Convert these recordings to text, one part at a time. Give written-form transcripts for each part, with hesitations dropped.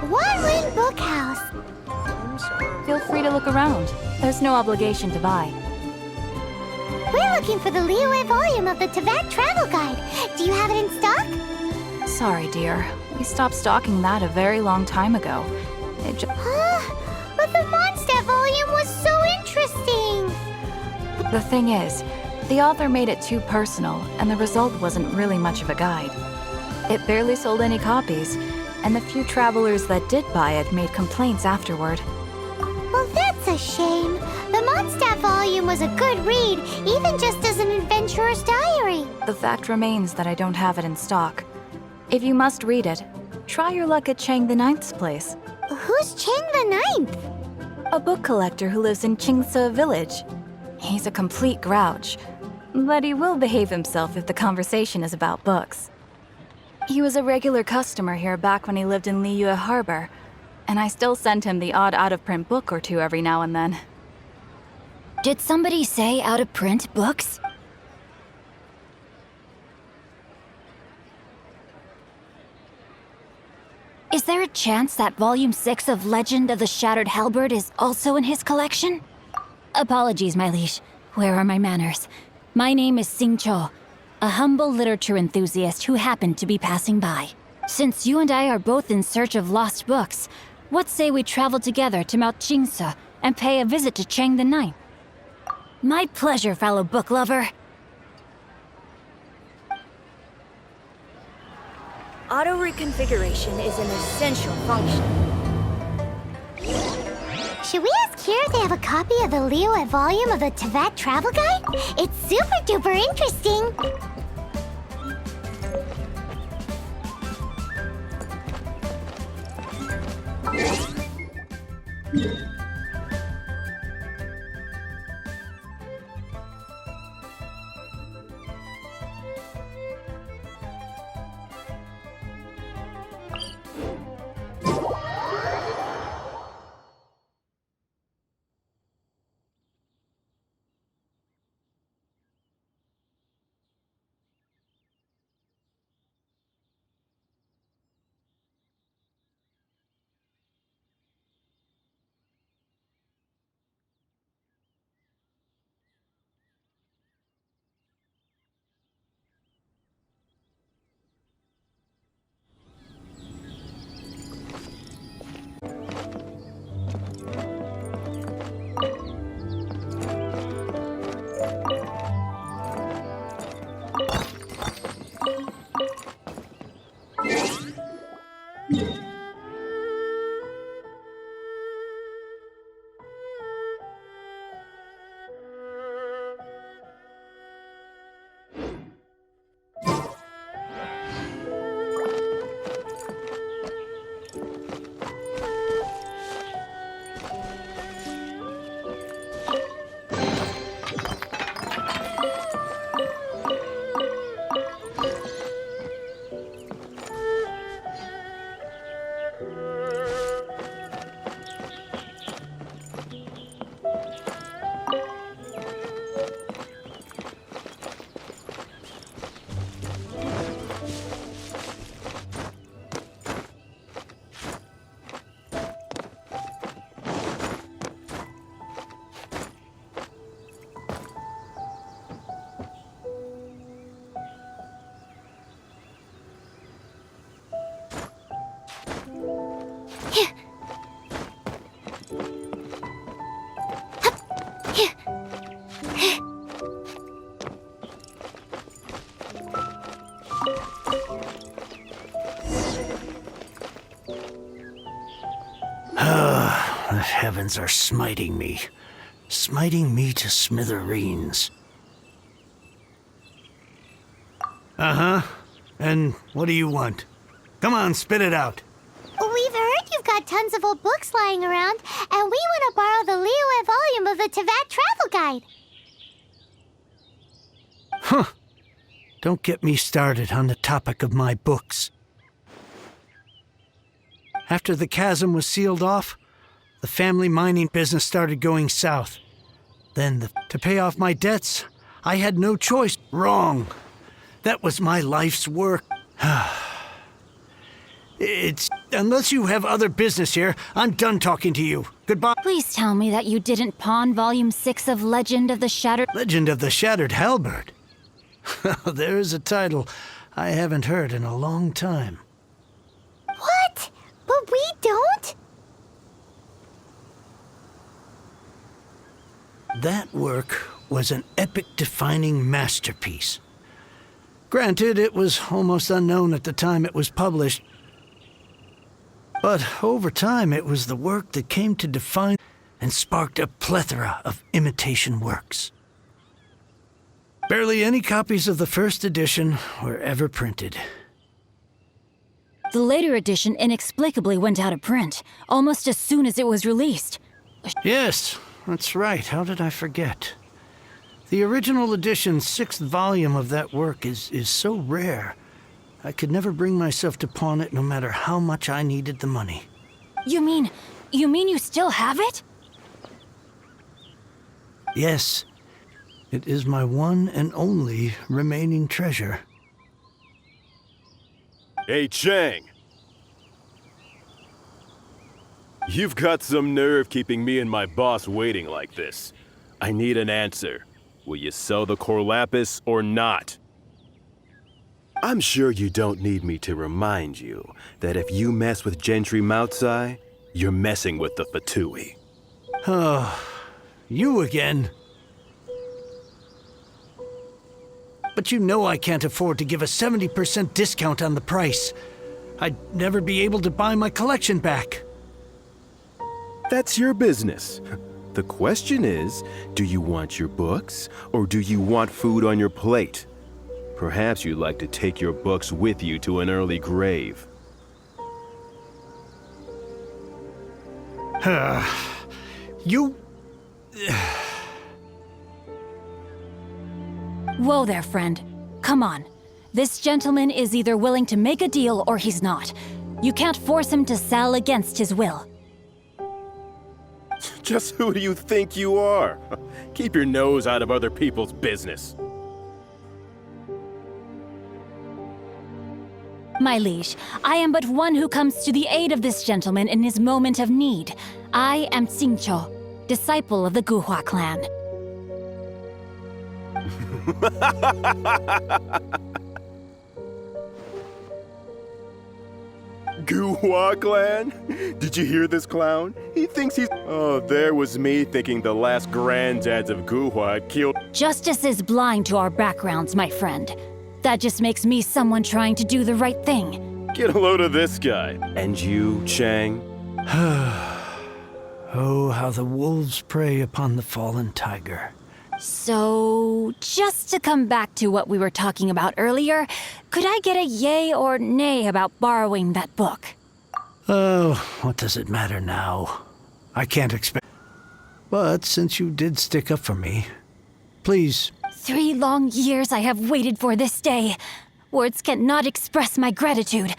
One-Ring Bookhouse. Feel free to look around. There's no obligation to buy. We're looking for the Liyue volume of the Teyvat Travel Guide. Do you have it in stock? Sorry, dear. We stopped stocking that a very long time ago. But the Mondstadt volume was so interesting! The thing is, the author made it too personal, and the result wasn't really much of a guide. It barely sold any copies, and the few travelers that did buy it made complaints afterward. Well, that's a shame. The Mondstadt volume was a good read, even just as an adventurer's diary. The fact remains that I don't have it in stock. If you must read it, try your luck at Chang the Ninth's place. Who's Chang the Ninth? A book collector who lives in Chingsa village. He's a complete grouch, but he will behave himself if the conversation is about books. He was a regular customer here back when he lived in Liyue Harbor, and I still send him the odd out-of-print book or two every now and then. Did somebody say out-of-print books? Is there a chance that Volume 6 of Legend of the Shattered Halberd is also in his collection? Apologies, my liege. Where are my manners? My name is Sing Cho, a humble literature enthusiast who happened to be passing by. Since you and I are both in search of lost books, what say we travel together to Mount Chingsa and pay a visit to Chang the Ninth? My pleasure, fellow book lover. Auto reconfiguration is an essential function. Should we ask here if they have a copy of the Liyue volume of the Teyvat Travel Guide? It's super duper interesting. The heavens are smiting me to smithereens. Uh-huh. And what do you want? Come on, spit it out. We've heard you've got tons of old books lying around, and we want to borrow the Liyue volume of the Teyvat Travel Guide. Don't get me started on the topic of my books. After the chasm was sealed off, the family mining business started going south. Then, to pay off my debts, I had no choice. Wrong. That was my life's work. Unless you have other business here, I'm done talking to you. Goodbye. Please tell me that you didn't pawn Volume 6 of Legend of the Shattered... Legend of the Shattered Halberd. There's a title I haven't heard in a long time. What? But we don't? That work was an epic-defining masterpiece. Granted, it was almost unknown at the time it was published. But over time, it was the work that came to define and sparked a plethora of imitation works. Barely any copies of the first edition were ever printed. The later edition inexplicably went out of print, almost as soon as it was released. Yes, that's right. How did I forget? The original edition's 6th volume of that work is so rare, I could never bring myself to pawn it no matter how much I needed the money. You mean you still have it? Yes, it is my one and only remaining treasure. Hey, Chang! You've got some nerve keeping me and my boss waiting like this. I need an answer. Will you sell the core lapis or not? I'm sure you don't need me to remind you that if you mess with Gentry Moutsai, you're messing with the Fatui. Oh, you again. But you know I can't afford to give a 70% discount on the price. I'd never be able to buy my collection back. That's your business. The question is, do you want your books, or do you want food on your plate? Perhaps you'd like to take your books with you to an early grave. You... Whoa there, friend. Come on. This gentleman is either willing to make a deal or he's not. You can't force him to sell against his will. Just who do you think you are? Keep your nose out of other people's business. My liege, I am but one who comes to the aid of this gentleman in his moment of need. I am Xingqiu, disciple of the Guhua clan. Guhua clan? Did you hear this clown? He thinks he's... Oh, there was me thinking the last granddads of Guhua had killed... Justice is blind to our backgrounds, my friend. That just makes me someone trying to do the right thing. Get a load of this guy. And you, Chang? Oh, how the wolves prey upon the fallen tiger. So, just to come back to what we were talking about earlier, could I get a yay or nay about borrowing that book? Oh, what does it matter now? I can't expect... But since you did stick up for me, please... 3 long years I have waited for this day. Words cannot express my gratitude.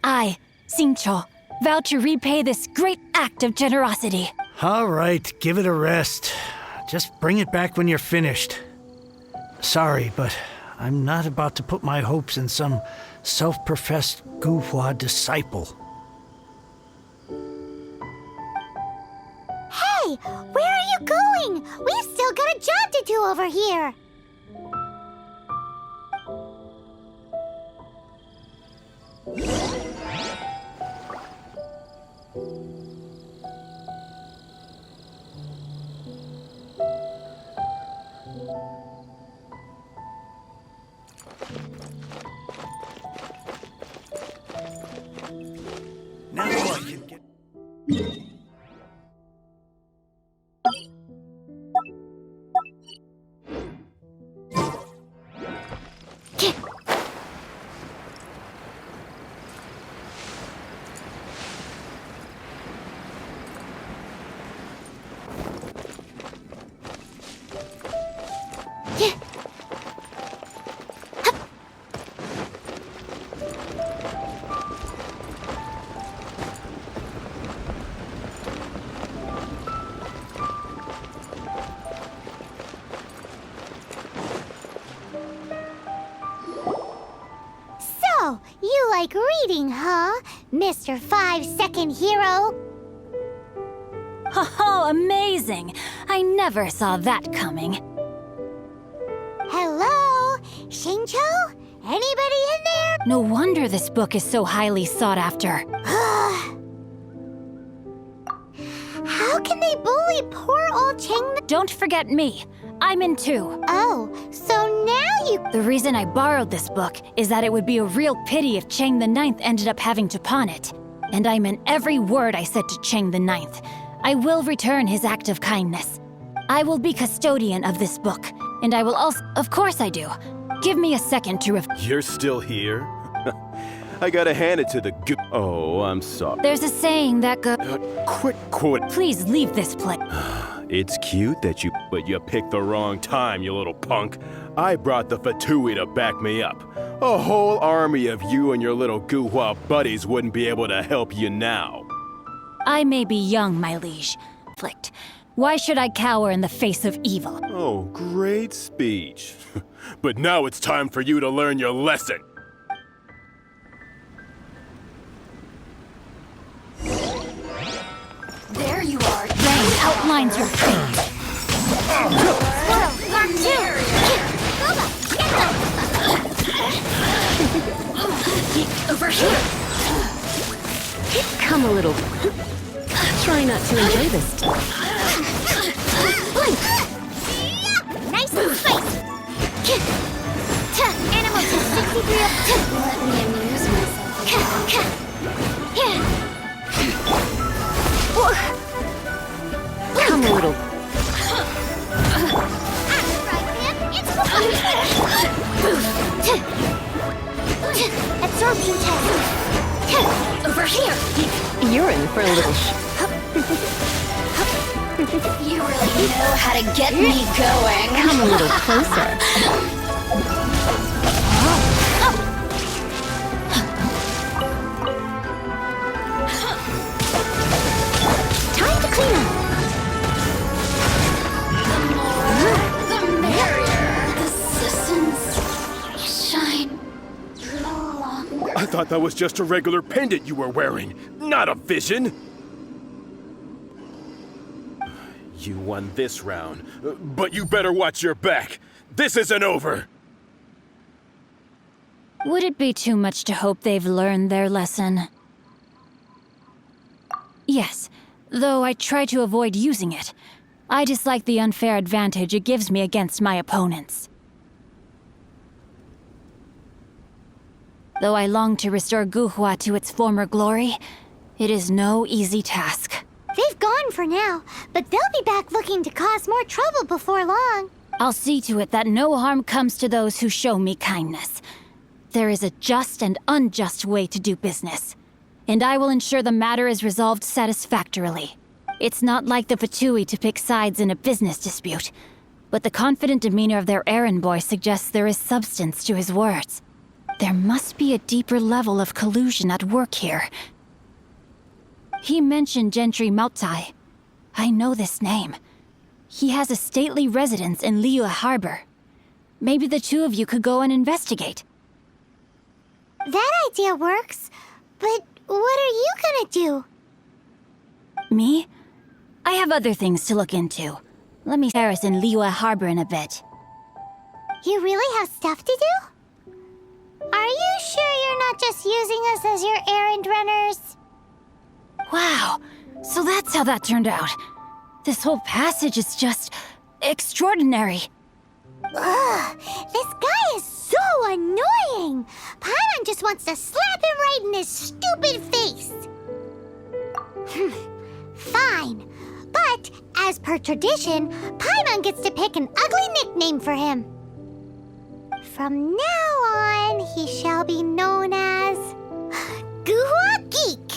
I, Xingqiu, vow to repay this great act of generosity. All right, give it a rest. Just bring it back when you're finished. Sorry, but I'm not about to put my hopes in some self-professed Guhua disciple. Hey, where are you going? We've still got a job to do over here. Now I can get... You like reading, huh, Mr. 5-second hero? Oh, amazing! I never saw that coming. Hello? Shincho? Anybody in there? No wonder this book is so highly sought after. How can they bully poor old Chang? Don't forget me. I'm in too. Oh, so now you... The reason I borrowed this book is that it would be a real pity if Chang the Ninth ended up having to pawn it. And I meant every word I said to Chang the Ninth. I will return his act of kindness. I will be custodian of this book, and I will also... Of course I do. Give me a second to You're still here? I gotta hand it to the Oh, I'm sorry. There's a saying that Quit quoting. Please leave this place. It's cute that you... But you picked the wrong time, you little punk. I brought the Fatui to back me up. A whole army of you and your little Guhua buddies wouldn't be able to help you now. I may be young, my liege. Why should I cower in the face of evil? Oh, great speech. But now it's time for you to learn your lesson. There you are. Rain outlines your face. Mark 2! Boba, get them! Over here. Come a little. Try not to enjoy this. Nice and spicy! Animal test 63 up. Let me amuse myself. Come a little. Absorption test. Over here. You're in for a little You really know how to get me going. Come a little closer. Time to clean up. The merrier. The systems shine no longer. I thought that was just a regular pendant you were wearing, not a vision. You won this round, but you better watch your back. This isn't over. Would it be too much to hope they've learned their lesson? Yes, though I try to avoid using it. I dislike the unfair advantage it gives me against my opponents. Though I long to restore Guhua to its former glory, it is no easy task. They've gone for now, but they'll be back looking to cause more trouble before long. I'll see to it that no harm comes to those who show me kindness. There is a just and unjust way to do business, and I will ensure the matter is resolved satisfactorily. It's not like the Fatui to pick sides in a business dispute, but the confident demeanor of their errand boy suggests there is substance to his words. There must be a deeper level of collusion at work here. He mentioned Gentry Maotai. I know this name. He has a stately residence in Liyue Harbor. Maybe the two of you could go and investigate. That idea works, but what are you gonna do? Me? I have other things to look into. Let me Paris in Liyue Harbor in a bit. You really have stuff to do? Are you sure you're not just using us as your errand runners? Wow, so that's how that turned out. This whole passage is just extraordinary. Ugh, this guy is so annoying! Paimon just wants to slap him right in his stupid face! Fine, but as per tradition, Paimon gets to pick an ugly nickname for him. From now on, he shall be known as Guhua Geek.